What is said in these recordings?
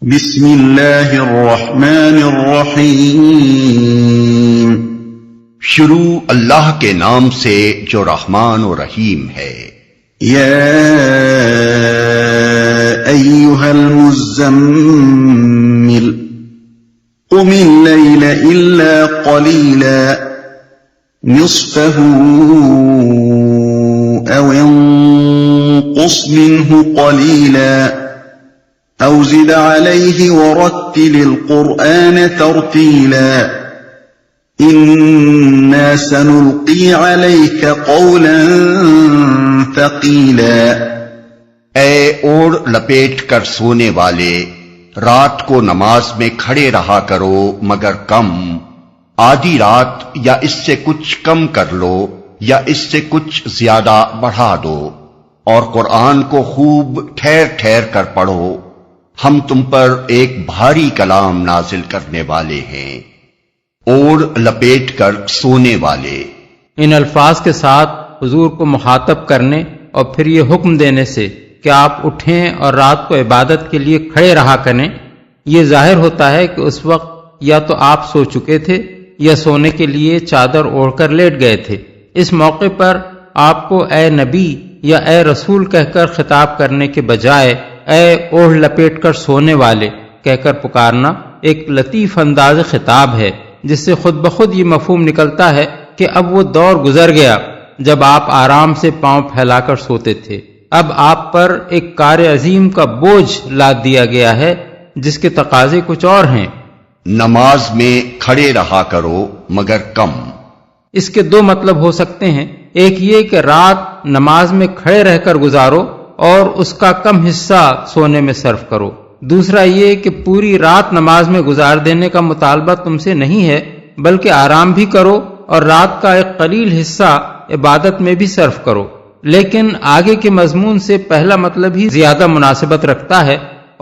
بسم اللہ الرحمن الرحیم۔ شروع اللہ کے نام سے جو رحمان و رحیم ہے۔ یا ایہا المزمل قم اللیل الا قلیلا نصفہ او انقص منہ قلیلا او زد علیہ ورتل القرآن ترتیلا انا سنلقی علیک قولا ثقیلا۔ اے اوڑھ لپیٹ کر سونے والے، رات کو نماز میں کھڑے رہا کرو مگر کم، آدھی رات یا اس سے کچھ کم کر لو یا اس سے کچھ زیادہ بڑھا دو، اور قرآن کو خوب ٹھہر ٹھہر کر پڑھو، ہم تم پر ایک بھاری کلام نازل کرنے والے ہیں۔ اوڑھ لپیٹ کر سونے والے، ان الفاظ کے ساتھ حضور کو مخاطب کرنے اور پھر یہ حکم دینے سے کہ آپ اٹھیں اور رات کو عبادت کے لیے کھڑے رہا کریں، یہ ظاہر ہوتا ہے کہ اس وقت یا تو آپ سو چکے تھے یا سونے کے لیے چادر اوڑھ کر لیٹ گئے تھے۔ اس موقع پر آپ کو اے نبی یا اے رسول کہہ کر خطاب کرنے کے بجائے اے اوڑھ لپیٹ کر سونے والے کہہ کر پکارنا ایک لطیف انداز خطاب ہے، جس سے خود بخود یہ مفہوم نکلتا ہے کہ اب وہ دور گزر گیا جب آپ آرام سے پاؤں پھیلا کر سوتے تھے۔ اب آپ پر ایک کار عظیم کا بوجھ لاد دیا گیا ہے جس کے تقاضے کچھ اور ہیں۔ نماز میں کھڑے رہا کرو مگر کم۔ اس کے دو مطلب ہو سکتے ہیں، ایک یہ کہ رات نماز میں کھڑے رہ کر گزارو اور اس کا کم حصہ سونے میں صرف کرو، دوسرا یہ کہ پوری رات نماز میں گزار دینے کا مطالبہ تم سے نہیں ہے بلکہ آرام بھی کرو اور رات کا ایک قلیل حصہ عبادت میں بھی صرف کرو۔ لیکن آگے کے مضمون سے پہلا مطلب ہی زیادہ مناسبت رکھتا ہے،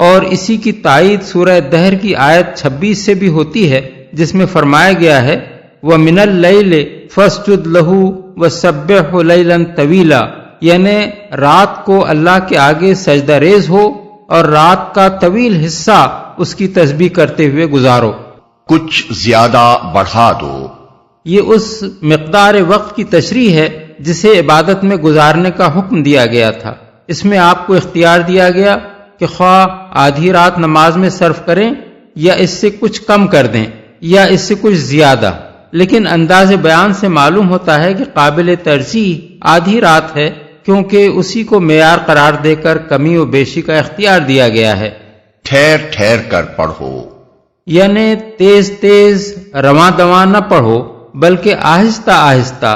اور اسی کی تائید سورہ دہر کی آیت 26 سے بھی ہوتی ہے، جس میں فرمایا گیا ہے وَمِنَ اللَّيْلِ فَاسْجُدْ لَهُ وَسَبِّحْهُ لَيْلًا طَوِيلًا، یعنی رات کو اللہ کے آگے سجدہ ریز ہو اور رات کا طویل حصہ اس کی تسبیح کرتے ہوئے گزارو۔ کچھ زیادہ بڑھا دو، یہ اس مقدار وقت کی تشریح ہے جسے عبادت میں گزارنے کا حکم دیا گیا تھا۔ اس میں آپ کو اختیار دیا گیا کہ خواہ آدھی رات نماز میں صرف کریں یا اس سے کچھ کم کر دیں یا اس سے کچھ زیادہ، لیکن انداز بیان سے معلوم ہوتا ہے کہ قابل ترجیح آدھی رات ہے، کیونکہ اسی کو معیار قرار دے کر کمی و بیشی کا اختیار دیا گیا ہے۔ ٹھہر ٹھہر کر پڑھو، یعنی تیز تیز رواں دواں نہ پڑھو بلکہ آہستہ آہستہ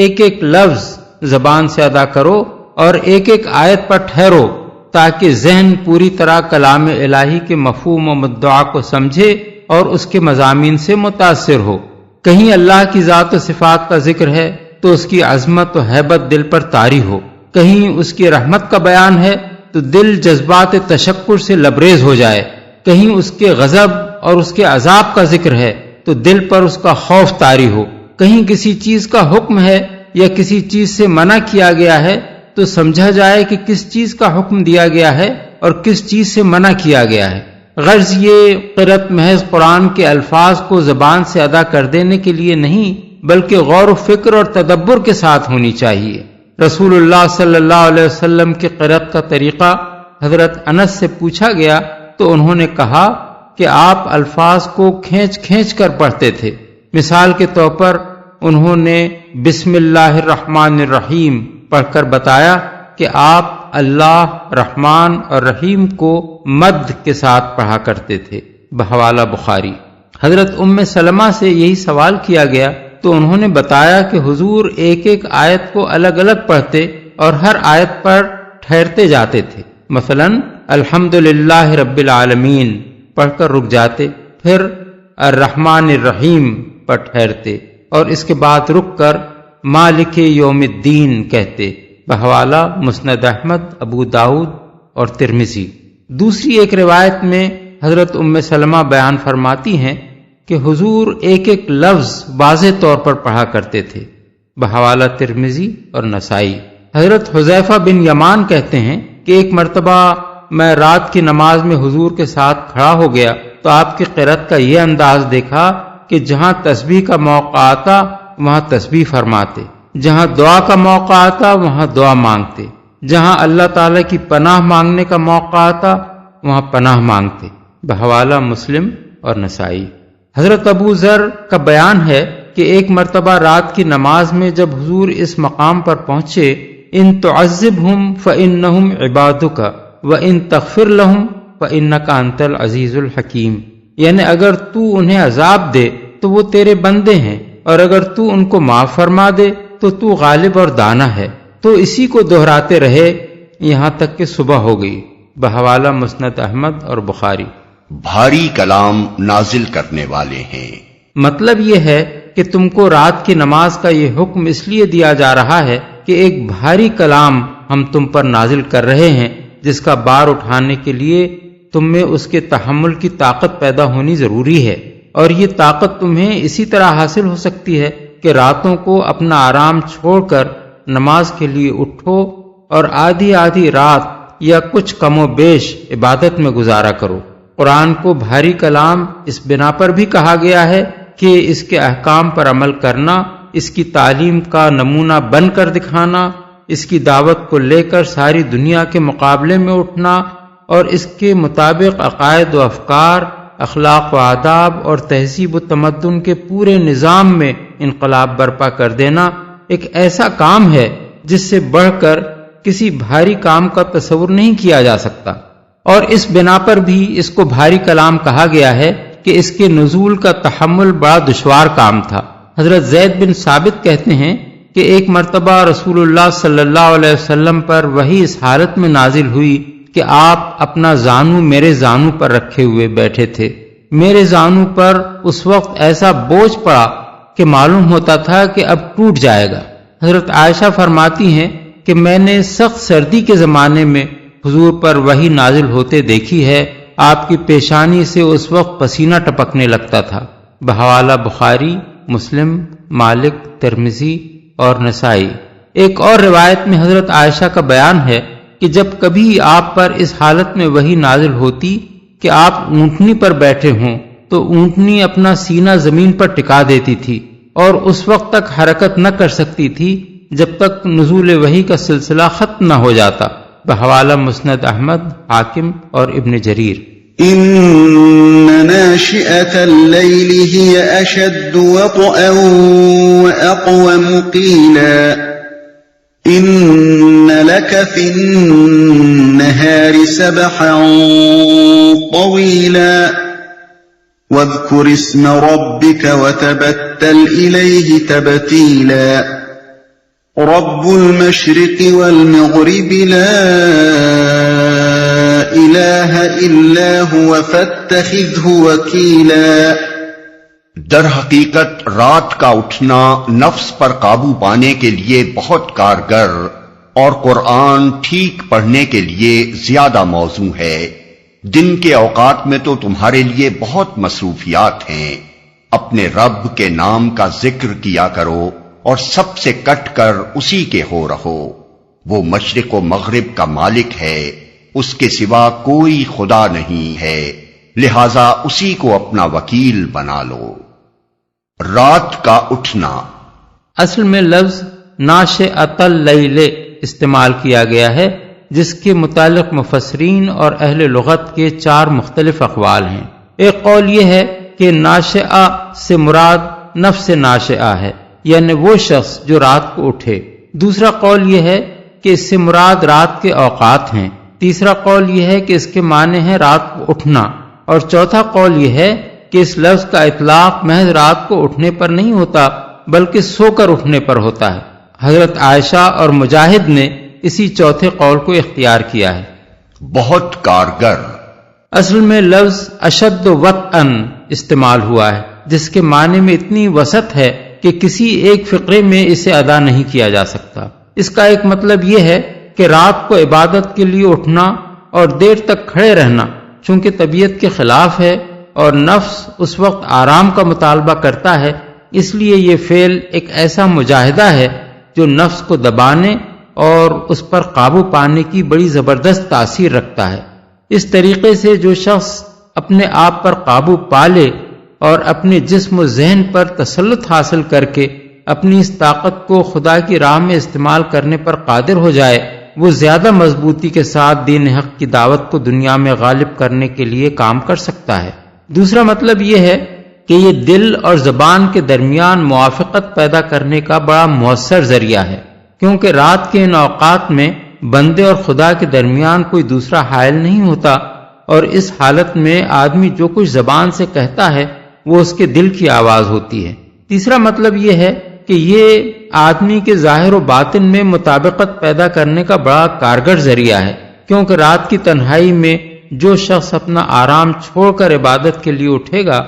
ایک ایک لفظ زبان سے ادا کرو اور ایک ایک آیت پر ٹھہرو، تاکہ ذہن پوری طرح کلام الہی کے مفہوم و مدعا کو سمجھے اور اس کے مضامین سے متاثر ہو۔ کہیں اللہ کی ذات و صفات کا ذکر ہے تو اس کی عظمت و ہیبت دل پر طاری ہو، کہیں اس کی رحمت کا بیان ہے تو دل جذبات تشکر سے لبریز ہو جائے، کہیں اس کے غضب اور اس کے عذاب کا ذکر ہے تو دل پر اس کا خوف طاری ہو، کہیں کسی چیز کا حکم ہے یا کسی چیز سے منع کیا گیا ہے تو سمجھا جائے کہ کس چیز کا حکم دیا گیا ہے اور کس چیز سے منع کیا گیا ہے۔ غرض یہ قرأت محض قرآن کے الفاظ کو زبان سے ادا کر دینے کے لیے نہیں بلکہ غور و فکر اور تدبر کے ساتھ ہونی چاہیے۔ رسول اللہ صلی اللہ علیہ وسلم کی قرأت کا طریقہ حضرت انس سے پوچھا گیا تو انہوں نے کہا کہ آپ الفاظ کو کھینچ کھینچ کر پڑھتے تھے۔ مثال کے طور پر انہوں نے بسم اللہ الرحمن الرحیم پڑھ کر بتایا کہ آپ اللہ رحمان اور رحیم کو مد کے ساتھ پڑھا کرتے تھے، بحوالہ بخاری۔ حضرت ام سلمہ سے یہی سوال کیا گیا تو انہوں نے بتایا کہ حضور ایک ایک آیت کو الگ الگ پڑھتے اور ہر آیت پر ٹھہرتے جاتے تھے۔ مثلا الحمدللہ رب العالمین پڑھ کر رک جاتے، پھر الرحمن الرحیم پر ٹھہرتے اور اس کے بعد رک کر مالک یوم الدین کہتے، بحوالہ مسند احمد، ابو داؤد اور ترمذی۔ دوسری ایک روایت میں حضرت ام سلمہ بیان فرماتی ہیں کہ حضور ایک ایک لفظ واضح طور پر پڑھا کرتے تھے، بحوالہ ترمذی اور نسائی۔ حضرت حذیفہ بن یمان کہتے ہیں کہ ایک مرتبہ میں رات کی نماز میں حضور کے ساتھ کھڑا ہو گیا تو آپ کی قرأت کا یہ انداز دیکھا کہ جہاں تسبیح کا موقع آتا وہاں تسبیح فرماتے، جہاں دعا کا موقع آتا وہاں دعا مانگتے، جہاں اللہ تعالی کی پناہ مانگنے کا موقع آتا وہاں پناہ مانگتے۔ بحوالہ مسلم اور نسائی۔ حضرت ابو ذر کا بیان ہے کہ ایک مرتبہ رات کی نماز میں جب حضور اس مقام پر پہنچے، ان تعذبہم فإنہم عبادک وإن تغفر لہم فإنک انت العزیز الحکیم، یعنی اگر تو انہیں عذاب دے تو وہ تیرے بندے ہیں، اور اگر تو ان کو معاف فرما دے تو تو غالب اور دانا ہے۔ تو اسی کو دہراتے رہے یہاں تک کہ صبح ہو گئی۔ بحوالہ مسند احمد اور بخاری۔ بھاری کلام نازل کرنے والے ہیں۔ مطلب یہ ہے کہ تم کو رات کی نماز کا یہ حکم اس لیے دیا جا رہا ہے کہ ایک بھاری کلام ہم تم پر نازل کر رہے ہیں جس کا بار اٹھانے کے لیے تم میں اس کے تحمل کی طاقت پیدا ہونی ضروری ہے، اور یہ طاقت تمہیں اسی طرح حاصل ہو سکتی ہے کہ راتوں کو اپنا آرام چھوڑ کر نماز کے لیے اٹھو اور آدھی آدھی رات یا کچھ کم و بیش عبادت میں گزارا کرو۔ قرآن کو بھاری کلام اس بنا پر بھی کہا گیا ہے کہ اس کے احکام پر عمل کرنا، اس کی تعلیم کا نمونہ بن کر دکھانا، اس کی دعوت کو لے کر ساری دنیا کے مقابلے میں اٹھنا اور اس کے مطابق عقائد و افکار، اخلاق و آداب اور تہذیب و تمدن کے پورے نظام میں انقلاب برپا کر دینا ایک ایسا کام ہے جس سے بڑھ کر کسی بھاری کام کا تصور نہیں کیا جا سکتا، اور اس بنا پر بھی اس کو بھاری کلام کہا گیا ہے کہ اس کے نزول کا تحمل بڑا دشوار کام تھا۔ حضرت زید بن ثابت کہتے ہیں کہ ایک مرتبہ رسول اللہ صلی اللہ علیہ وسلم پر وحی اس حالت میں نازل ہوئی کہ آپ اپنا زانو میرے زانو پر رکھے ہوئے بیٹھے تھے۔ میرے زانو پر اس وقت ایسا بوجھ پڑا کہ معلوم ہوتا تھا کہ اب ٹوٹ جائے گا۔ حضرت عائشہ فرماتی ہیں کہ میں نے سخت سردی کے زمانے میں حضور پر وحی نازل ہوتے دیکھی ہے، آپ کی پیشانی سے اس وقت پسینہ ٹپکنے لگتا تھا۔ بحوالہ بخاری، مسلم، مالک، ترمذی اور نسائی۔ ایک اور روایت میں حضرت عائشہ کا بیان ہے کہ جب کبھی آپ پر اس حالت میں وحی نازل ہوتی کہ آپ اونٹنی پر بیٹھے ہوں تو اونٹنی اپنا سینہ زمین پر ٹکا دیتی تھی اور اس وقت تک حرکت نہ کر سکتی تھی جب تک نزول وحی کا سلسلہ ختم نہ ہو جاتا۔ بحوالہ مسند احمد، حاکم اور ابن جریر۔ إن ناشئة الليل هي أشد وطئا وأقوم قيلا إن لك في النهار سبحا طويلا واذكر اسم ربك وتبتل إليه تبتيلا رب المشرق والمغرب لا إله إلا هو فاتخذه وكيلا۔ در حقیقت رات کا اٹھنا نفس پر قابو پانے کے لیے بہت کارگر اور قرآن ٹھیک پڑھنے کے لیے زیادہ موزوں ہے۔ دن کے اوقات میں تو تمہارے لیے بہت مصروفیات ہیں، اپنے رب کے نام کا ذکر کیا کرو اور سب سے کٹ کر اسی کے ہو رہو۔ وہ مشرق و مغرب کا مالک ہے، اس کے سوا کوئی خدا نہیں ہے، لہذا اسی کو اپنا وکیل بنا لو۔ رات کا اٹھنا اصل میں لفظ ناشئۃ اللیل استعمال کیا گیا ہے، جس کے متعلق مفسرین اور اہل لغت کے 4 مختلف اقوال ہیں۔ ایک قول یہ ہے کہ ناشئہ سے مراد نفس ناشئہ ہے، یعنی وہ شخص جو رات کو اٹھے۔ دوسرا قول یہ ہے کہ اس سے مراد رات کے اوقات ہیں۔ تیسرا قول یہ ہے کہ اس کے معنی ہے رات کو اٹھنا، اور چوتھا قول یہ ہے کہ اس لفظ کا اطلاق محض رات کو اٹھنے پر نہیں ہوتا بلکہ سو کر اٹھنے پر ہوتا ہے۔ حضرت عائشہ اور مجاہد نے اسی چوتھے قول کو اختیار کیا ہے۔ بہت کارگر اصل میں لفظ اشد وطئن استعمال ہوا ہے، جس کے معنی میں اتنی وسعت ہے کہ کسی ایک فقرے میں اسے ادا نہیں کیا جا سکتا۔ اس کا ایک مطلب یہ ہے کہ رات کو عبادت کے لیے اٹھنا اور دیر تک کھڑے رہنا چونکہ طبیعت کے خلاف ہے اور نفس اس وقت آرام کا مطالبہ کرتا ہے، اس لیے یہ فعل ایک ایسا مجاہدہ ہے جو نفس کو دبانے اور اس پر قابو پانے کی بڑی زبردست تاثیر رکھتا ہے۔ اس طریقے سے جو شخص اپنے آپ پر قابو پا لے اور اپنے جسم و ذہن پر تسلط حاصل کر کے اپنی اس طاقت کو خدا کی راہ میں استعمال کرنے پر قادر ہو جائے، وہ زیادہ مضبوطی کے ساتھ دین حق کی دعوت کو دنیا میں غالب کرنے کے لیے کام کر سکتا ہے۔ دوسرا مطلب یہ ہے کہ یہ دل اور زبان کے درمیان موافقت پیدا کرنے کا بڑا مؤثر ذریعہ ہے، کیونکہ رات کے ان اوقات میں بندے اور خدا کے درمیان کوئی دوسرا حائل نہیں ہوتا، اور اس حالت میں آدمی جو کچھ زبان سے کہتا ہے وہ اس کے دل کی آواز ہوتی ہے۔ تیسرا مطلب یہ ہے کہ یہ آدمی کے ظاہر و باطن میں مطابقت پیدا کرنے کا بڑا کارگر ذریعہ ہے، کیونکہ رات کی تنہائی میں جو شخص اپنا آرام چھوڑ کر عبادت کے لیے اٹھے گا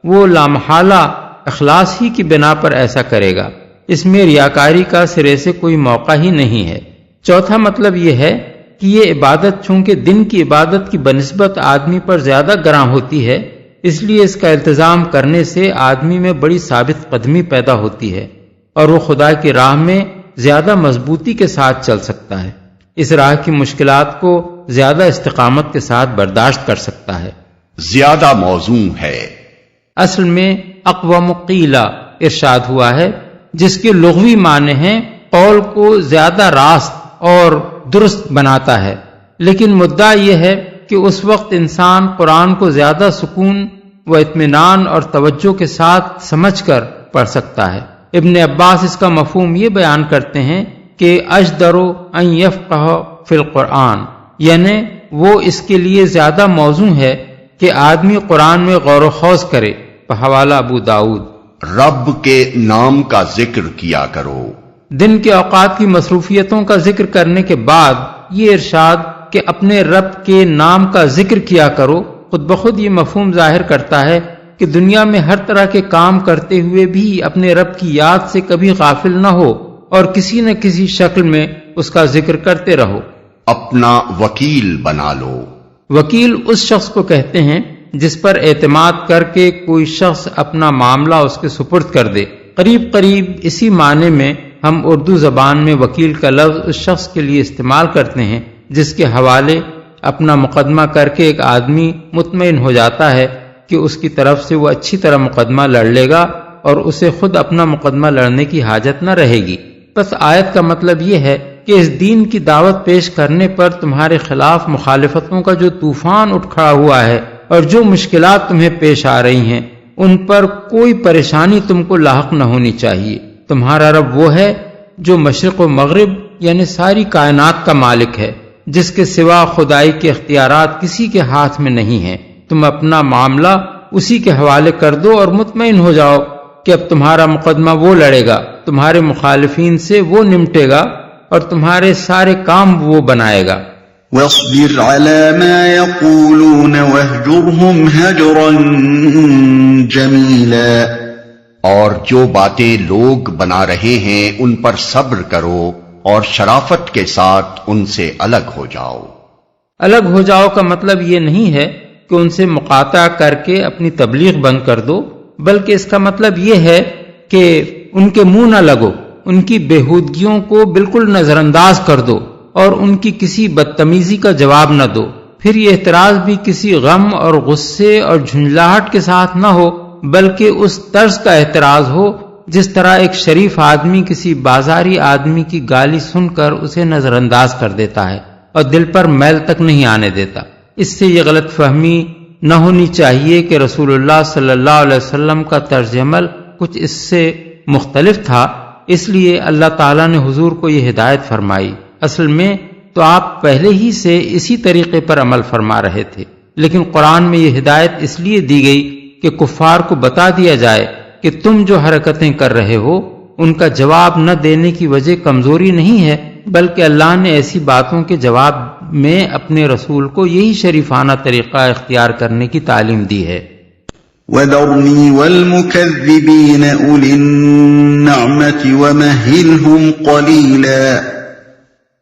وہ لامحالہ اخلاص ہی کی بنا پر ایسا کرے گا، اس میں ریاکاری کا سرے سے کوئی موقع ہی نہیں ہے۔ چوتھا مطلب یہ ہے کہ یہ عبادت چونکہ دن کی عبادت کی بنسبت آدمی پر زیادہ گراں ہوتی ہے، اس لیے اس کا التزام کرنے سے آدمی میں بڑی ثابت قدمی پیدا ہوتی ہے اور وہ خدا کی راہ میں زیادہ مضبوطی کے ساتھ چل سکتا ہے، اس راہ کی مشکلات کو زیادہ استقامت کے ساتھ برداشت کر سکتا ہے۔ زیادہ موزوں ہے۔ اصل میں اقوم قیلہ ارشاد ہوا ہے، جس کے لغوی معنی ہیں قول کو زیادہ راست اور درست بناتا ہے، لیکن مدعا یہ ہے کہ اس وقت انسان قرآن کو زیادہ سکون و اطمینان اور توجہ کے ساتھ سمجھ کر پڑھ سکتا ہے۔ ابن عباس اس کا مفہوم یہ بیان کرتے ہیں کہ اجدر ان یفقہ فی القرآن، یعنی وہ اس کے لیے زیادہ موزوں ہے کہ آدمی قرآن میں غور و خوض کرے۔ بحوالہ ابو داؤد۔ رب کے نام کا ذکر کیا کرو۔ دن کے اوقات کی مصروفیتوں کا ذکر کرنے کے بعد یہ ارشاد کہ اپنے رب کے نام کا ذکر کیا کرو خود بخود یہ مفہوم ظاہر کرتا ہے کہ دنیا میں ہر طرح کے کام کرتے ہوئے بھی اپنے رب کی یاد سے کبھی غافل نہ ہو اور کسی نہ کسی شکل میں اس کا ذکر کرتے رہو۔ اپنا وکیل بنا لو۔ وکیل اس شخص کو کہتے ہیں جس پر اعتماد کر کے کوئی شخص اپنا معاملہ اس کے سپرد کر دے۔ قریب قریب اسی معنی میں ہم اردو زبان میں وکیل کا لفظ اس شخص کے لیے استعمال کرتے ہیں جس کے حوالے اپنا مقدمہ کر کے ایک آدمی مطمئن ہو جاتا ہے کہ اس کی طرف سے وہ اچھی طرح مقدمہ لڑ لے گا اور اسے خود اپنا مقدمہ لڑنے کی حاجت نہ رہے گی۔ بس آیت کا مطلب یہ ہے کہ اس دین کی دعوت پیش کرنے پر تمہارے خلاف مخالفتوں کا جو طوفان اٹھ کھڑا ہوا ہے اور جو مشکلات تمہیں پیش آ رہی ہیں ان پر کوئی پریشانی تم کو لاحق نہ ہونی چاہیے۔ تمہارا رب وہ ہے جو مشرق و مغرب یعنی ساری کائنات کا مالک ہے، جس کے سوا خدائی کے اختیارات کسی کے ہاتھ میں نہیں ہیں۔ تم اپنا معاملہ اسی کے حوالے کر دو اور مطمئن ہو جاؤ کہ اب تمہارا مقدمہ وہ لڑے گا، تمہارے مخالفین سے وہ نمٹے گا اور تمہارے سارے کام وہ بنائے گا۔ واصبر على ما يقولون واهجرهم هجرا جميلا۔ اور جو باتیں لوگ بنا رہے ہیں ان پر صبر کرو اور شرافت کے ساتھ ان سے الگ ہو جاؤ۔ الگ ہو جاؤ کا مطلب یہ نہیں ہے کہ ان سے مقاطعہ کر کے اپنی تبلیغ بند کر دو، بلکہ اس کا مطلب یہ ہے کہ ان کے منہ نہ لگو، ان کی بےہودگیوں کو بالکل نظر انداز کر دو اور ان کی کسی بدتمیزی کا جواب نہ دو۔ پھر یہ اعتراض بھی کسی غم اور غصے اور جھنجھلاہٹ کے ساتھ نہ ہو، بلکہ اس طرز کا اعتراض ہو جس طرح ایک شریف آدمی کسی بازاری آدمی کی گالی سن کر اسے نظر انداز کر دیتا ہے اور دل پر میل تک نہیں آنے دیتا۔ اس سے یہ غلط فہمی نہ ہونی چاہیے کہ رسول اللہ صلی اللہ علیہ وسلم کا طرز عمل کچھ اس سے مختلف تھا، اس لیے اللہ تعالیٰ نے حضور کو یہ ہدایت فرمائی۔ اصل میں تو آپ پہلے ہی سے اسی طریقے پر عمل فرما رہے تھے، لیکن قرآن میں یہ ہدایت اس لیے دی گئی کہ کفار کو بتا دیا جائے کہ تم جو حرکتیں کر رہے ہو ان کا جواب نہ دینے کی وجہ کمزوری نہیں ہے، بلکہ اللہ نے ایسی باتوں کے جواب میں اپنے رسول کو یہی شریفانہ طریقہ اختیار کرنے کی تعلیم دی ہے۔ وَذَرْنِي وَالْمُكَذِّبِينَ أُولِي النَّعْمَةِ وَمَهِّلْهُمْ قَلِيلًا۔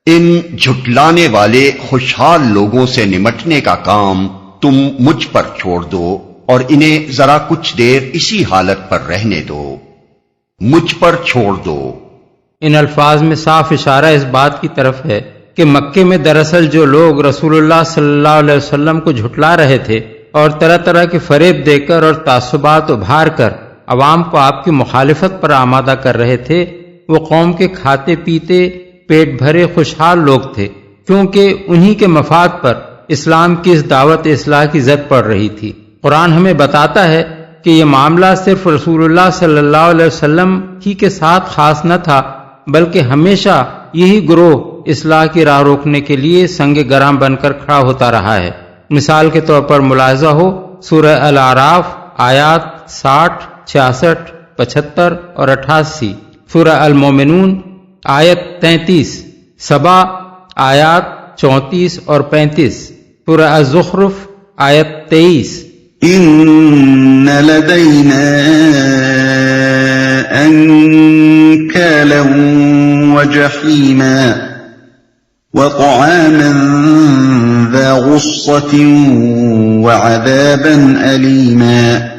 ان جھٹلانے والے خوشحال لوگوں سے نمٹنے کا کام تم مجھ پر چھوڑ دو اور انہیں ذرا کچھ دیر اسی حالت پر رہنے دو، مجھ پر چھوڑ دو۔ ان الفاظ میں صاف اشارہ اس بات کی طرف ہے کہ مکے میں دراصل جو لوگ رسول اللہ صلی اللہ علیہ وسلم کو جھٹلا رہے تھے اور طرح طرح کے فریب دے کر اور تعصبات ابھار کر عوام کو آپ کی مخالفت پر آمادہ کر رہے تھے، وہ قوم کے کھاتے پیتے پیٹ بھرے خوشحال لوگ تھے، کیونکہ انہی کے مفاد پر اسلام کی اس دعوت اصلاح کی زد پڑ رہی تھی۔ قرآن ہمیں بتاتا ہے کہ یہ معاملہ صرف رسول اللہ صلی اللہ علیہ وسلم ہی کے ساتھ خاص نہ تھا، بلکہ ہمیشہ یہی گروہ اصلاح کی راہ روکنے کے لیے سنگ گرام بن کر کھڑا ہوتا رہا ہے۔ مثال کے طور پر ملاحظہ ہو سورہ الاعراف آیات 60، 66، 75 اور 88، سورہ المومنون آیت 33، سبا آیات 34 اور 35، سورہ الزخرف آیت 23۔ إن لدينا أنكالا وجحيما وطعاما ذا غصة وعذابا أليما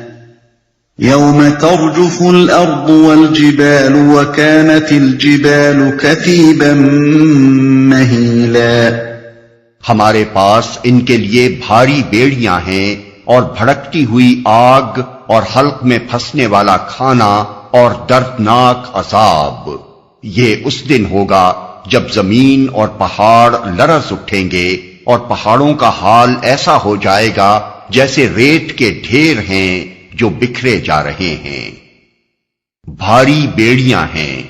يوم ترجف الأرض والجبال وكانت الجبال كثيبا مهيلا۔ ہمارے پاس ان کے لیے بھاری بیڑیاں ہیں اور بھڑکتی ہوئی آگ اور حلق میں پھنسنے والا کھانا اور دردناک عذاب۔ یہ اس دن ہوگا جب زمین اور پہاڑ لرز اٹھیں گے اور پہاڑوں کا حال ایسا ہو جائے گا جیسے ریت کے ڈھیر ہیں جو بکھرے جا رہے ہیں۔ بھاری بیڑیاں ہیں۔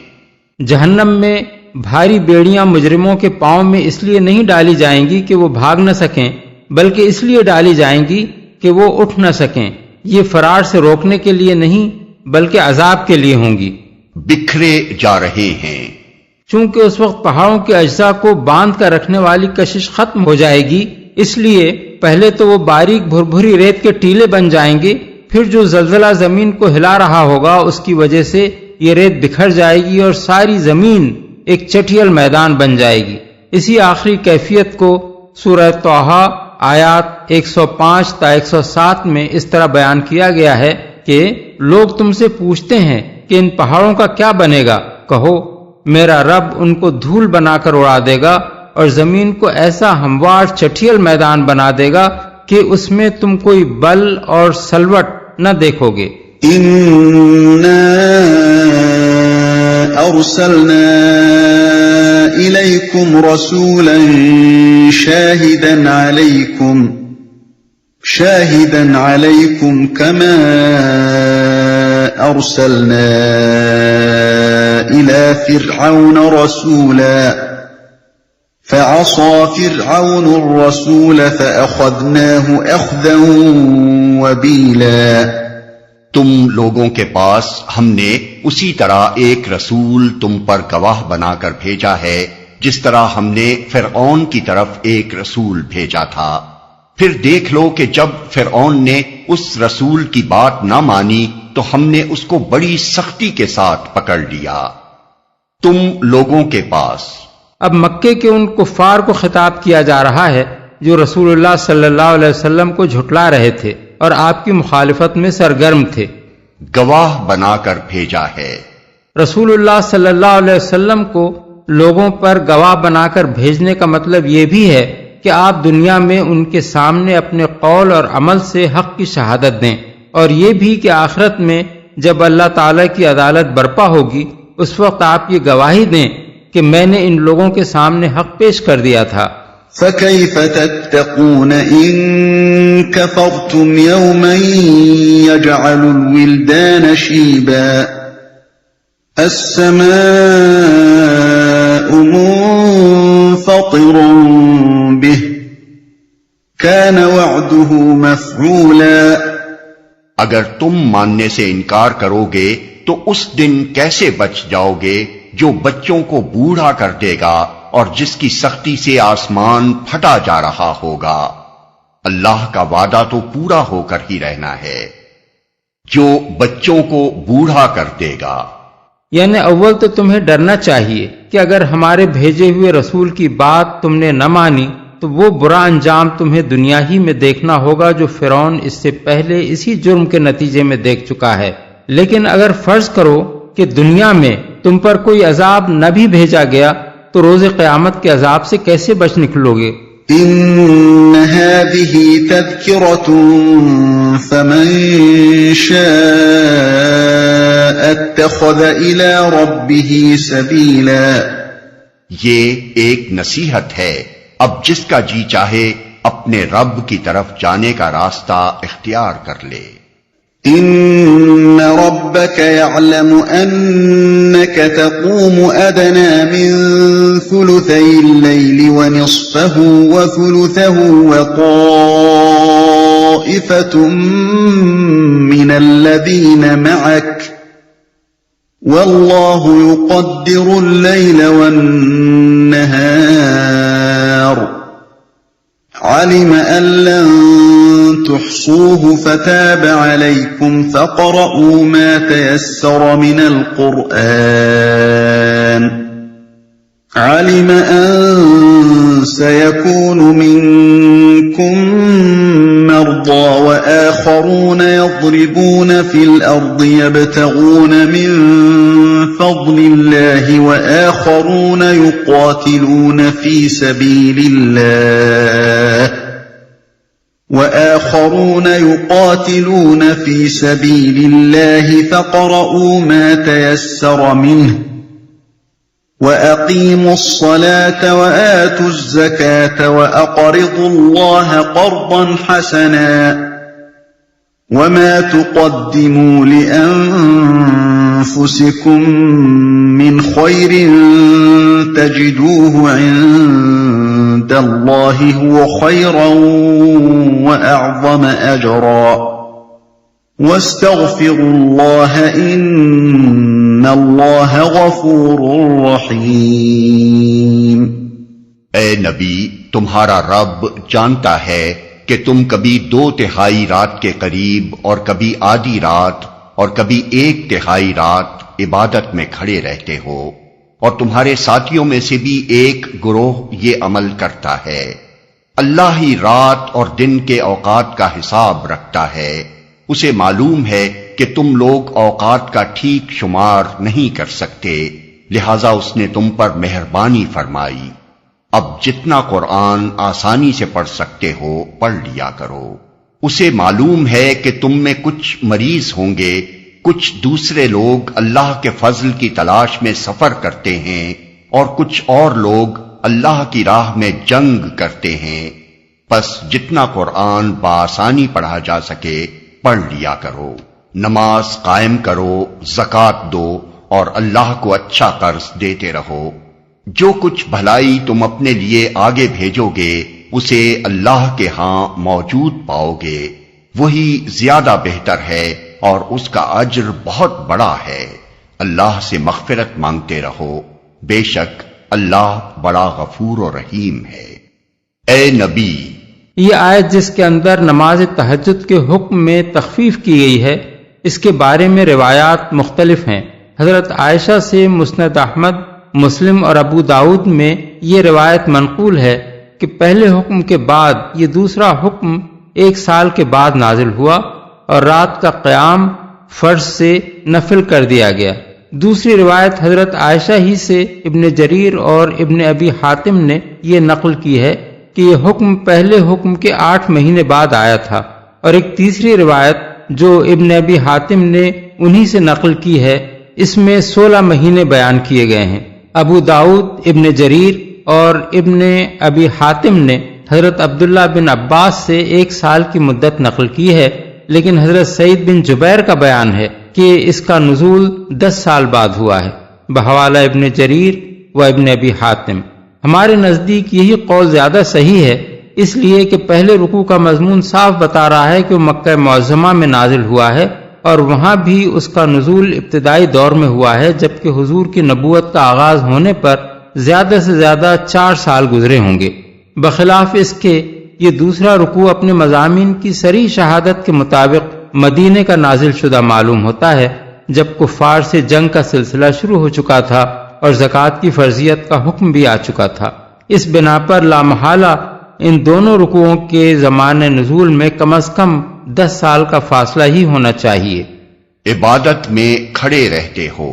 جہنم میں بھاری بیڑیاں مجرموں کے پاؤں میں اس لیے نہیں ڈالی جائیں گی کہ وہ بھاگ نہ سکیں، بلکہ اس لیے ڈالی جائیں گی کہ وہ اٹھ نہ سکیں۔ یہ فرار سے روکنے کے لیے نہیں بلکہ عذاب کے لیے ہوں گی۔ بکھرے جا رہے ہیں۔ چونکہ اس وقت پہاڑوں کے اجزاء کو باندھ کر رکھنے والی کشش ختم ہو جائے گی، اس لیے پہلے تو وہ باریک بھربھری ریت کے ٹیلے بن جائیں گے، پھر جو زلزلہ زمین کو ہلا رہا ہوگا اس کی وجہ سے یہ ریت بکھر جائے گی اور ساری زمین ایک چٹھیل میدان بن جائے گی۔ اسی آخری کیفیت کو سورہ طٰہٰ آیات 105 تا 107 میں اس طرح بیان کیا گیا ہے کہ لوگ تم سے پوچھتے ہیں کہ ان پہاڑوں کا کیا بنے گا؟ کہو میرا رب ان کو دھول بنا کر اڑا دے گا اور زمین کو ایسا ہموار چٹھیل میدان بنا دے گا کہ اس میں تم کوئی بل اور سلوٹ نہ دیکھو گے۔ إنا أرسلنا إليكم رسولا شاهدا عليكم كما أرسلنا إلى فرعون رسولا فعصى فرعون الرسول فأخذناه أخذا وبيلا۔ تم لوگوں کے پاس ہم نے اسی طرح ایک رسول تم پر گواہ بنا کر بھیجا ہے جس طرح ہم نے فرعون کی طرف ایک رسول بھیجا تھا۔ پھر دیکھ لو کہ جب فرعون نے اس رسول کی بات نہ مانی تو ہم نے اس کو بڑی سختی کے ساتھ پکڑ لیا۔ تم لوگوں کے پاس۔ اب مکے کے ان کفار کو خطاب کیا جا رہا ہے جو رسول اللہ صلی اللہ علیہ وسلم کو جھٹلا رہے تھے اور آپ کی مخالفت میں سرگرم تھے۔ گواہ بنا کر بھیجا ہے۔ رسول اللہ صلی اللہ علیہ وسلم کو لوگوں پر گواہ بنا کر بھیجنے کا مطلب یہ بھی ہے کہ آپ دنیا میں ان کے سامنے اپنے قول اور عمل سے حق کی شہادت دیں، اور یہ بھی کہ آخرت میں جب اللہ تعالیٰ کی عدالت برپا ہوگی اس وقت آپ یہ گواہی دیں کہ میں نے ان لوگوں کے سامنے حق پیش کر دیا تھا۔ فَكَيْفَ تَتَّقُونَ إِن كَفَرْتُمْ يَوْمًا يَجْعَلُ الْوِلْدَانَ شِيبًا السَّمَاءُ مُنفَطِرٌ بِهِ كَانَ وَعْدُهُ مَفْعُولًا۔ اگر تم ماننے سے انکار کرو گے تو اس دن کیسے بچ جاؤ گے جو بچوں کو بوڑھا کر دے گا اور جس کی سختی سے آسمان پھٹا جا رہا ہوگا۔ اللہ کا وعدہ تو پورا ہو کر ہی رہنا ہے، جو بچوں کو بوڑھا کر دے گا۔ یعنی اول تو تمہیں ڈرنا چاہیے کہ اگر ہمارے بھیجے ہوئے رسول کی بات تم نے نہ مانی تو وہ برا انجام تمہیں دنیا ہی میں دیکھنا ہوگا جو فرعون اس سے پہلے اسی جرم کے نتیجے میں دیکھ چکا ہے۔ لیکن اگر فرض کرو کہ دنیا میں تم پر کوئی عذاب نہ بھی بھیجا گیا تو روز قیامت کے عذاب سے کیسے بچ نکلو گے؟ إن هذه تذكرة فمن شاء اتخذ إلى ربه سبيلا، یہ ایک نصیحت ہے، اب جس کا جی چاہے اپنے رب کی طرف جانے کا راستہ اختیار کر لے۔ إن ربك يعلم أنك تقوم أدنى من ثلثي الليل ونصفه وثلثه وطائفة من الذين معك والله يقدر الليل والنهار علم أن لن تحصوه فتاب عليكم فاقرؤوا ما تيسر من القرآن علم أن سيكون منكم مرضى وآخرون يضربون في الأرض يبتغون من فضل الله وآخرون يقاتلون في سبيل الله فاقرؤوا ما تيسر منه وأقيموا الصلاة وآتوا الزكاة وأقرضوا الله قرضا حسنا وما تقدموا لأنفسكم من خير تجدوه عند الله هو خيرا وأعظم أجرا واستغفروا الله إن الله غفور رحيم۔ اے نبی، تمہارا رب جانتا ہے کہ تم کبھی 2/3 رات کے قریب اور کبھی آدھی رات اور کبھی 1/3 رات عبادت میں کھڑے رہتے ہو، اور تمہارے ساتھیوں میں سے بھی ایک گروہ یہ عمل کرتا ہے۔ اللہ ہی رات اور دن کے اوقات کا حساب رکھتا ہے، اسے معلوم ہے کہ تم لوگ اوقات کا ٹھیک شمار نہیں کر سکتے، لہذا اس نے تم پر مہربانی فرمائی۔ اب جتنا قرآن آسانی سے پڑھ سکتے ہو پڑھ لیا کرو۔ اسے معلوم ہے کہ تم میں کچھ مریض ہوں گے، کچھ دوسرے لوگ اللہ کے فضل کی تلاش میں سفر کرتے ہیں، اور کچھ اور لوگ اللہ کی راہ میں جنگ کرتے ہیں، پس جتنا قرآن بآسانی پڑھا جا سکے پڑھ لیا کرو۔ نماز قائم کرو، زکوٰۃ دو، اور اللہ کو اچھا قرض دیتے رہو۔ جو کچھ بھلائی تم اپنے لیے آگے بھیجو گے اسے اللہ کے ہاں موجود پاؤ گے، وہی زیادہ بہتر ہے اور اس کا اجر بہت بڑا ہے۔ اللہ سے مغفرت مانگتے رہو، بے شک اللہ بڑا غفور و رحیم ہے۔ اے نبی، یہ آیت جس کے اندر نماز تہجد کے حکم میں تخفیف کی گئی ہے، اس کے بارے میں روایات مختلف ہیں۔ حضرت عائشہ سے مسند احمد، مسلم اور ابو داؤد میں یہ روایت منقول ہے کہ پہلے حکم کے بعد یہ دوسرا حکم 1 سال کے بعد نازل ہوا اور رات کا قیام فرض سے نفل کر دیا گیا۔ دوسری روایت حضرت عائشہ ہی سے ابن جریر اور ابن ابی حاتم نے یہ نقل کی ہے کہ یہ حکم پہلے حکم کے 8 مہینے بعد آیا تھا، اور ایک تیسری روایت جو ابن ابی حاتم نے انہی سے نقل کی ہے، اس میں 16 مہینے بیان کیے گئے ہیں۔ ابو داؤد، ابن جریر اور ابن ابی حاتم نے حضرت عبداللہ بن عباس سے 1 سال کی مدت نقل کی ہے، لیکن حضرت سعید بن جبیر کا بیان ہے کہ اس کا نزول 10 سال بعد ہوا ہے، بحوالہ ابن جریر و ابن ابی حاتم۔ ہمارے نزدیک یہی قول زیادہ صحیح ہے، اس لیے کہ پہلے رکوع کا مضمون صاف بتا رہا ہے کہ وہ مکہ معظمہ میں نازل ہوا ہے، اور وہاں بھی اس کا نزول ابتدائی دور میں ہوا ہے، جبکہ حضور کی نبوت کا آغاز ہونے پر زیادہ سے زیادہ 4 سال گزرے ہوں گے۔ بخلاف اس کے یہ دوسرا رکوع اپنے مضامین کی صریح شہادت کے مطابق مدینے کا نازل شدہ معلوم ہوتا ہے، جب کفار سے جنگ کا سلسلہ شروع ہو چکا تھا اور زکوٰۃ کی فرضیت کا حکم بھی آ چکا تھا۔ اس بنا پر لامحالہ ان دونوں رکوعوں کے زمان نزول میں کم از کم 10 سال کا فاصلہ ہی ہونا چاہیے۔ عبادت میں کھڑے رہتے ہو،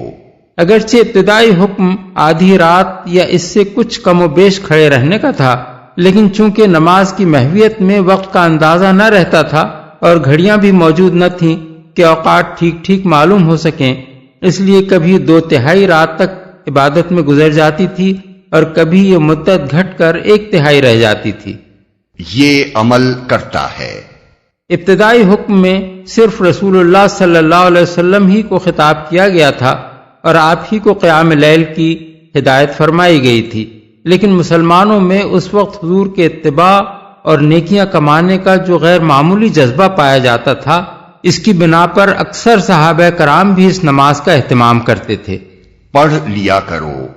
اگرچہ ابتدائی حکم آدھی رات یا اس سے کچھ کم و بیش کھڑے رہنے کا تھا، لیکن چونکہ نماز کی محویت میں وقت کا اندازہ نہ رہتا تھا اور گھڑیاں بھی موجود نہ تھیں کہ اوقات ٹھیک ٹھیک معلوم ہو سکیں، اس لیے کبھی 2/3 رات تک عبادت میں گزر جاتی تھی اور کبھی یہ مدت گھٹ کر 1/3 رہ جاتی تھی۔ یہ عمل کرتا ہے۔ ابتدائی حکم میں صرف رسول اللہ صلی اللہ علیہ وسلم ہی کو خطاب کیا گیا تھا اور آپ ہی کو قیام لیل کی ہدایت فرمائی گئی تھی، لیکن مسلمانوں میں اس وقت حضور کے اتباع اور نیکیاں کمانے کا جو غیر معمولی جذبہ پایا جاتا تھا، اس کی بنا پر اکثر صحابہ کرام بھی اس نماز کا اہتمام کرتے تھے۔ پڑھ لیا کرو۔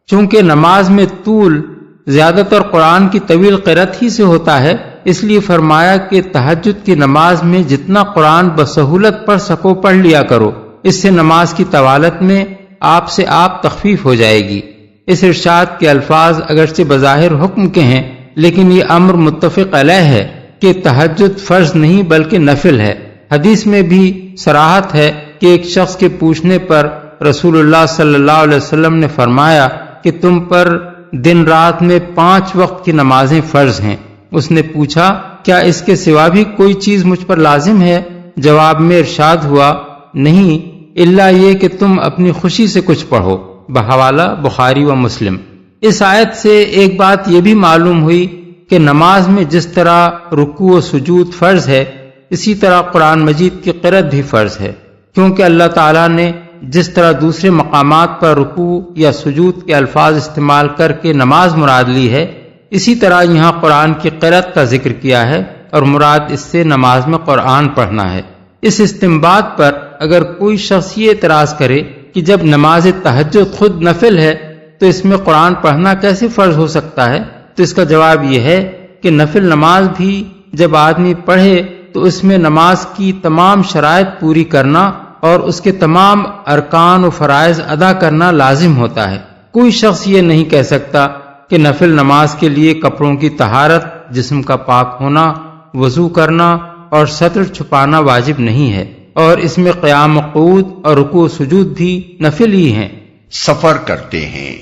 چونکہ نماز میں طول زیادہ تر قرآن کی طویل قرأت ہی سے ہوتا ہے، اس لیے فرمایا کہ تہجد کی نماز میں جتنا قرآن بسہولت پڑھ سکو پڑھ لیا کرو، اس سے نماز کی طوالت میں آپ سے آپ تخفیف ہو جائے گی۔ اس ارشاد کے الفاظ اگرچہ بظاہر حکم کے ہیں، لیکن یہ امر متفق علیہ ہے کہ تہجد فرض نہیں بلکہ نفل ہے۔ حدیث میں بھی صراحت ہے کہ ایک شخص کے پوچھنے پر رسول اللہ صلی اللہ علیہ وسلم نے فرمایا کہ تم پر دن رات میں 5 وقت کی نمازیں فرض ہیں۔ اس نے پوچھا کیا اس کے سوا بھی کوئی چیز مجھ پر لازم ہے؟ جواب میں ارشاد ہوا نہیں، الا یہ کہ تم اپنی خوشی سے کچھ پڑھو۔ بحوالہ بخاری و مسلم۔ اس آیت سے ایک بات یہ بھی معلوم ہوئی کہ نماز میں جس طرح رکوع و سجود فرض ہے، اسی طرح قرآن مجید کی قرأت بھی فرض ہے، کیونکہ اللہ تعالیٰ نے جس طرح دوسرے مقامات پر رکوع یا سجود کے الفاظ استعمال کر کے نماز مراد لی ہے، اسی طرح یہاں قرآن کی قرأت کا ذکر کیا ہے اور مراد اس سے نماز میں قرآن پڑھنا ہے۔ اس استنباط پر اگر کوئی شخص یہ اعتراض کرے کہ جب نماز تہجد خود نفل ہے تو اس میں قرآن پڑھنا کیسے فرض ہو سکتا ہے، تو اس کا جواب یہ ہے کہ نفل نماز بھی جب آدمی پڑھے تو اس میں نماز کی تمام شرائط پوری کرنا اور اس کے تمام ارکان و فرائض ادا کرنا لازم ہوتا ہے۔ کوئی شخص یہ نہیں کہہ سکتا کہ نفل نماز کے لیے کپڑوں کی طہارت، جسم کا پاک ہونا، وضو کرنا اور سطر چھپانا واجب نہیں ہے، اور اس میں قیام و قعود اور رکوع و سجود بھی نفل ہی ہیں۔ سفر کرتے ہیں۔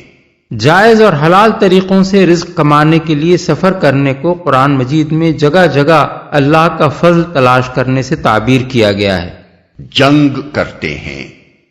جائز اور حلال طریقوں سے رزق کمانے کے لیے سفر کرنے کو قرآن مجید میں جگہ جگہ اللہ کا فضل تلاش کرنے سے تعبیر کیا گیا ہے۔ جنگ کرتے ہیں۔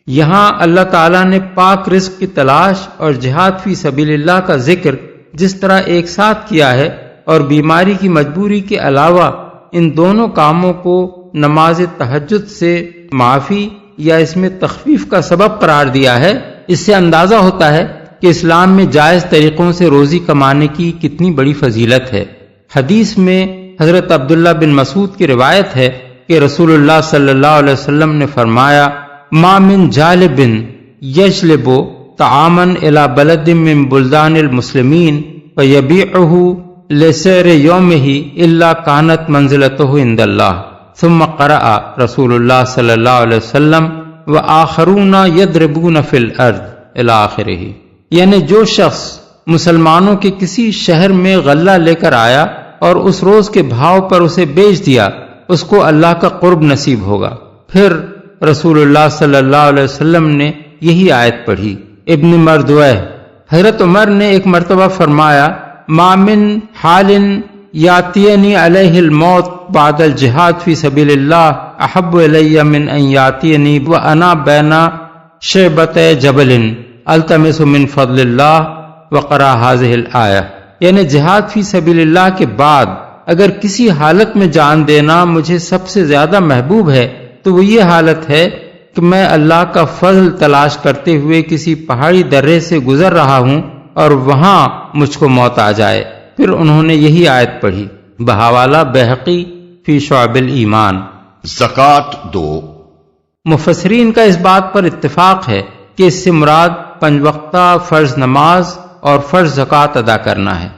یہاں اللہ تعالیٰ نے پاک رزق کی تلاش اور جہاد فی سبیل اللہ کا ذکر جس طرح ایک ساتھ کیا ہے، اور بیماری کی مجبوری کے علاوہ ان دونوں کاموں کو نماز تہجد سے معافی یا اس میں تخفیف کا سبب قرار دیا ہے، اس سے اندازہ ہوتا ہے کہ اسلام میں جائز طریقوں سے روزی کمانے کی کتنی بڑی فضیلت ہے۔ حدیث میں حضرت عبداللہ بن مسعود کی روایت ہے کہ رسول اللہ صلی اللہ علیہ وسلم نے فرمایا ما من جالب یجلب طعاما الى بلد من بلدان المسلمین فیبیعہ لسیر یومہ الا کانت منزلتہ عند اللہ ثم قرأ رسول اللہ صلی اللہ علیہ وسلم وآخرون یضربون فی الارض الی آخرہ۔ یعنی جو شخص مسلمانوں کے کسی شہر میں غلہ لے کر آیا اور اس روز کے بھاؤ پر اسے بیچ دیا، اس کو اللہ کا قرب نصیب ہوگا۔ پھر رسول اللہ صلی اللہ علیہ وسلم نے یہی آیت پڑھی۔ ابن مردوہ حضرت عمر نے ایک مرتبہ فرمایا ما من حال یاتینی علیہ الموت بعد الجہاد فی سبیل اللہ احب الی من ان یاتینی وانا بین شعبۃ جبل التمس من فضل اللہ وقرأ هذه الآیہ۔ یعنی جہاد فی سبیل اللہ کے بعد اگر کسی حالت میں جان دینا مجھے سب سے زیادہ محبوب ہے تو وہ یہ حالت ہے کہ میں اللہ کا فضل تلاش کرتے ہوئے کسی پہاڑی درے سے گزر رہا ہوں اور وہاں مجھ کو موت آ جائے۔ پھر انہوں نے یہی آیت پڑھی۔ بحوالہ بہقی فی شعب الایمان۔ زکوٰۃ دو۔ مفسرین کا اس بات پر اتفاق ہے کہ اس سے مراد 5 وقتہ فرض نماز اور فرض زکوٰۃ ادا کرنا ہے۔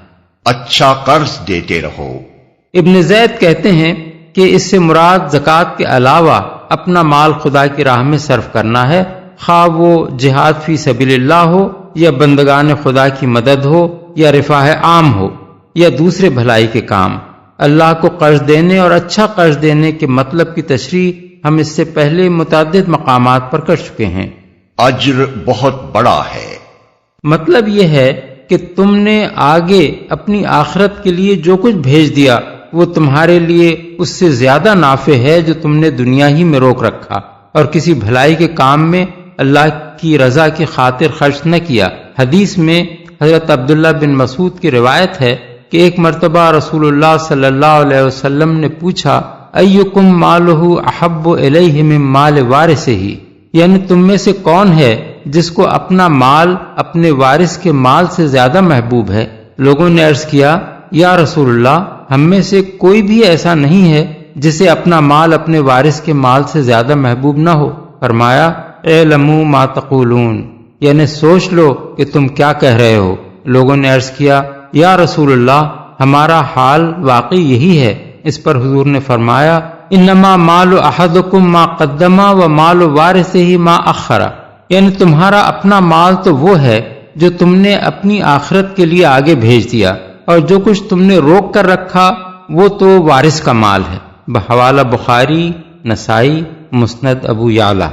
اچھا قرض دیتے رہو۔ ابن زید کہتے ہیں کہ اس سے مراد زکوٰۃ کے علاوہ اپنا مال خدا کی راہ میں صرف کرنا ہے، خواہ وہ جہاد فی سبیل اللہ ہو یا بندگان خدا کی مدد ہو یا رفاہ عام ہو یا دوسرے بھلائی کے کام۔ اللہ کو قرض دینے اور اچھا قرض دینے کے مطلب کی تشریح ہم اس سے پہلے متعدد مقامات پر کر چکے ہیں۔ اجر بہت بڑا ہے۔ مطلب یہ ہے کہ تم نے آگے اپنی آخرت کے لیے جو کچھ بھیج دیا وہ تمہارے لیے اس سے زیادہ نافع ہے جو تم نے دنیا ہی میں روک رکھا اور کسی بھلائی کے کام میں اللہ کی رضا کی خاطر خرچ نہ کیا۔ حدیث میں حضرت عبداللہ بن مسعود کی روایت ہے کہ ایک مرتبہ رسول اللہ صلی اللہ علیہ وسلم نے پوچھا ایکم مالہ احب الیہ من مال وارثہ، یعنی تم میں سے کون ہے جس کو اپنا مال اپنے وارث کے مال سے زیادہ محبوب ہے؟ لوگوں نے عرض کیا یا رسول اللہ، ہم میں سے کوئی بھی ایسا نہیں ہے جسے اپنا مال اپنے وارث کے مال سے زیادہ محبوب نہ ہو۔ فرمایا اعلموا ما تقولون، یعنی سوچ لو کہ تم کیا کہہ رہے ہو۔ لوگوں نے عرض کیا یا رسول اللہ، ہمارا حال واقعی یہی ہے۔ اس پر حضور نے فرمایا انما مال احدکم ما قدم و مال وارثہ ما اخر، یعنی تمہارا اپنا مال تو وہ ہے جو تم نے اپنی آخرت کے لیے آگے بھیج دیا، اور جو کچھ تم نے روک کر رکھا وہ تو وارث کا مال ہے۔ بحوالہ بخاری، نسائی، مسند ابو یعلا۔